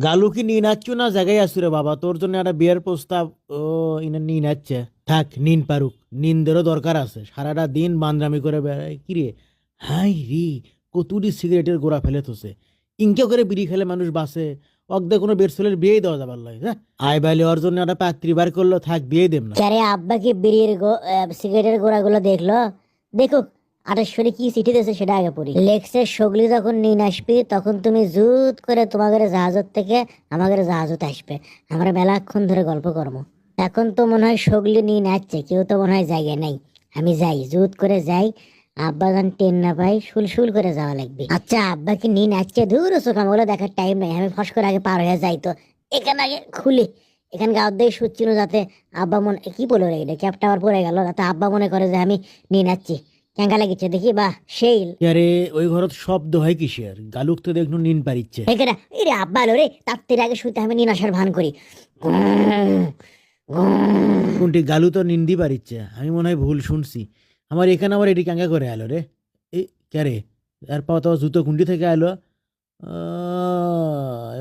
গালু কি নিয়ে নাচ্ছু না জায়গায় আসু রে বাবা, তোর জন্য একটা বিয়ের প্রস্তাব। ও ইনা নিয়ে নাচ্ছে, থাক নিন পারুক, নিন্দেরও দরকার আছে, সারাটা দিন বান্দরামি করে বেড়ায় কি রে। হাই রে, কতুরি সিগারেটের গোড়া ফেলে থসে, ইনকে করে বিড়ি খেলে মানুষ বাসে। অগদে কোনো বের ছেলের বিয়েই দেওয়া যাবার লাগে, হ্যাঁ আয় বাইলে ওর জন্য একটা পাত্রী বার করলো, থাক বিয়ে দেব না। ক্যারে আব্বা কি বিড়ির সিগারেটের গোড়াগুলো দেখলো? দেখুক আটেশ্বরী কি চিঠি দিয়েছে সেটা আগে পড়ি। লেখছে সগলি যখন নিন আসবি তখন তুমি জুত করে তোমাদের জাহাজত থেকে আমাদের জাহাজত আসবে, আমরা মেলাক্ষণ ধরে গল্প করবো। এখন তো মনে হয় সগলি নিন আসছে, কেউ তো মনে হয় জায়গায় নাই। আমি যাই, জুত করে যাই, আব্বা যেন টেন না পাই, শুল করে যাওয়া লাগবে। আচ্ছা আব্বা কি নিন আসছে? ধুর ওগুলো দেখার টাইম নাই, আমি ফস করে আগে পার হয়ে যাই। তো এখানে আগে খুলি, এখানে গাঁত দিয়ে শুচ্ছিল যাতে আব্বা মনে কি বলে রে, এটা ক্যাপটা আবার পরে গেল, যাতে আব্বা মনে করে যে আমি নিয়ে নাচ্ছি। ক্যাঙ্কা লাগিচ্ছে দেখি, বাহ সেই। আরে ওই ঘরত শব্দ হয় কিসের? গালুক তো দেখনু নিন পারিচ্ছে। এখানে রে আব্বা এলো রে, তার থেকে আগে শুতে আমি নিন আসার ভান করি। কোনটি গালু তো নিন্দি পারিচ্ছে, আমি মনে হয় ভুল শুনছি। আমার এখানে আবার এটি ক্যাঙ্গা করে আলো রে। এই কে রে? এর পর তো জুতো কুন্ডি থেকে আলো।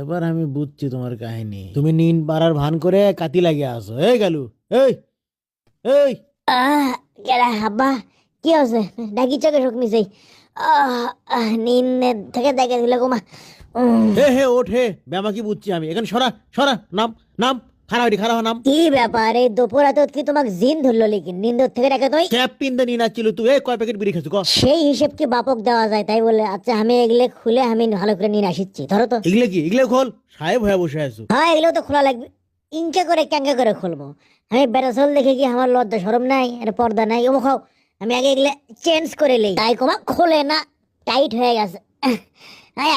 এবার আমি বুঝছি তোমার কাহিনী, তুমি নিন পাড়ার ভান করে কাতি লাগিয়ে আসো। এই গালু, এই এই কেডা আব্বা? কি আছে? ডাকি চোখে শোক মিশাই। নিন্দের থেকে দেখে দিল গোমা। হে হে ওঠ হে, ব্যামা কি বুঝছি আমি, এখানে সরা সরা, নাম নাম, খারাপ এটি খারাপ নাম। কি ব্যাপার, এই দুপুর এত কি তোমাকে জিন ধরলো? লিখিন নিন্দর থেকে ডাকে তুই ক্যাপ পিন্দে নিন আসছিল তুই, এই কয় প্যাকেট বিড়ি খেয়েছো ক? সেই হিসেব কি বাপক দেওয়া যায় তাই বলে? আচ্ছা আমি এগুলো খুলে আমি ভালো করে নিয়ে আসিচ্ছি, ধরো তো। এগুলো কি? এগুলো খোল, সাহেব হয়ে বসে আছো। হ্যাঁ এগুলো তো খোলা লাগবে। ইনকে করে ক্যাঙ্কা করে খুলবো? আমি বেড়াচল দেখে কি আমার লজ্জা সরম নাই? আর পর্দা নাই? ও খাও, আমি আগে এগুলো চেঞ্জ করে লই। তাই কমা খোলে না, টাইট হয়ে গেছে।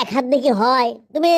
এক হাত দেখি হয়, তুমি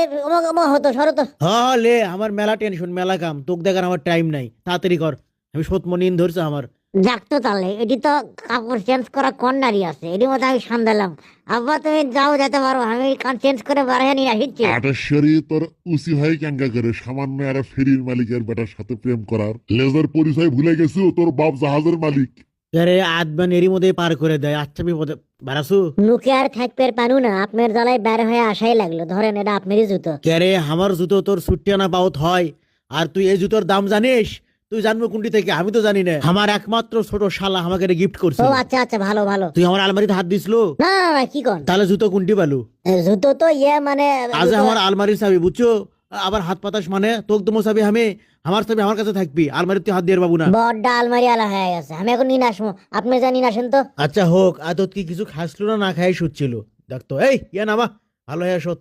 হতো সরো তো। হ্যাঁ লে, আমার মেলা টেনশন মেলা কাম, তোকে দেখার আমার টাইম নাই, তাড়াতাড়ি কর, আমি সৎম নিন ধরছে আমার। যাক তো তাহলে, এটি তো কাপড় চেঞ্জ করা কর্নারই আছে, এটির মধ্যে আমি সান্দালাম। আব্বা তুমি যাও, যেতে পারো, আমি চেঞ্জ করে বাড়াই নিয়ে আসিচ্ছি। আটেশ্বরী তোর উচি ভাই ক্যাঙ্গা করে সামান্য একটা ফেরির মালিকের বেটার সাথে প্রেম করার লেজার পরিচয় ভুলে গেছো? তোর বাপ জাহাজের মালিক। আরে আধবান এরই মধ্যে পার করে দেয়। আচ্ছা বিপদে বারাসু। মুখে আর থাকবে পানু না, আপনার জ্বালায় বের হয়ে আসাই লাগলো। ধরেন এটা আপনারই জুতো। কে রে, আমার জুতো তোর সুট্টিয়ানা পাউত হয়? আর তুই এই জুতোর দাম জানিস? তুই জানবো কোনটি থেকে? আমি তো জানি না। আমার একমাত্র ছোট শালা আমাকে গিফট ও করছিল। আচ্ছা আচ্ছা, ভালো ভালো। তুই আমার আলমারিতে হাত দিছিল? না না না, কি কন? তাহলে জুতো কোনটি পালু? জুতো তো মানে আজ জুতো- আমার আলমারির চাবি বুঝছো, আবার হাত পাতাস মানে তোক তোমার চাবি আমি, আমার চাবি আমার কাছে থাকবি, আলমারিতে হাত দিয়ে বাবু না। বড্ডা আলমারি আলা হয়ে গেছে, আমি এখন নিয়ে আসবো, আপনি জানি না আসেন তো। আচ্ছা হোক, আদত কি কিছু খাসলো না না খাই শুচ্ছিল? দেখতো এই ইয়া নামা, ভালো হ্যাঁ সত,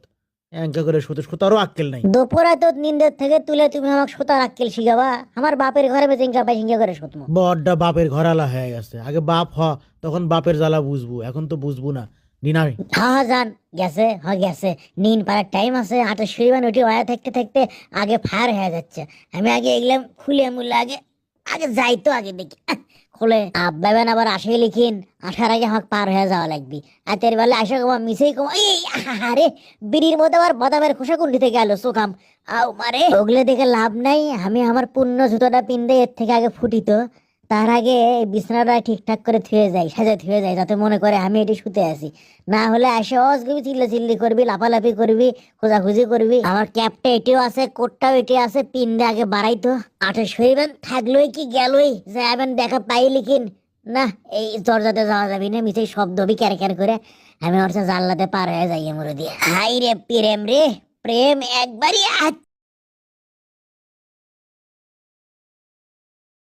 এঙ্কা করে শুতে শুতারও আক্কেল নাই। দুপুরে তো নিন্দের থেকে তুলে তুমি আমাকে সুতার আক্কেল শিখাবা? আমার বাপের ঘরে বেচিঙ্কা পাইছিঙ্কা করে শুতমু। বড্ডা বাপের ঘরালা হয়ে গেছে, আগে বাপ হ, তখন বাপের জ্বালা বুঝবো, এখন তো বুঝবো না। নিনাই হ্যাঁ যান, গেছে গেছে। নিন পাড়ার টাইম আছে, হাটের শরীর উঠে হয়ে থাকতে থাকতে আগে ফায়ার হয়ে যাচ্ছে। আমি আগে এগুলো খুলে মূল্য আগে আগে যাই তো, আগে দেখি খুলে। আব্বা বেন আবার আসে লিখিন, আসার আগে আমাকে পার হয়ে যাওয়া লাগবে। আর তের বেলা আসে কমা মিশেই কমা, এই আরে বিড়ির মধ্যে আবার বাদামের খোসা কুন্ডি থেকে গেল চোখাম। আও মারে, ওগুলো দেখে লাভ নাই, আমি আমার পূর্ণ জুতোটা পিনতে এর থেকে আগে ফুটিত। তার আগে এই বিছানাটা ঠিকঠাক করে থুয়ে যাই, সাজা থুয়ে যাই, যাতে মনে করে আমি এটি শুতে আছি। না হলে আসে অসগবি চিল্লি করবি, লাফালাফি করবি, খোঁজাখুঁজি করবি। আমার ক্যাপটা এটিও আছে, কোটটাও এটি আছে, পিনটা আগে বাড়াইতো। আঠে শরীবেন থাকলোই কি গেলই, যাবেন দেখা পাই লিখিন। না, এই দরজাতে যাওয়া যাবি না, মিছে শব্দ হবি ক্যার ক্যার করে। আমি ওর জানলাতে পার হয়ে যাই মরে দিয়ে। হাই রে প্রেম রে, প্রেম একবারই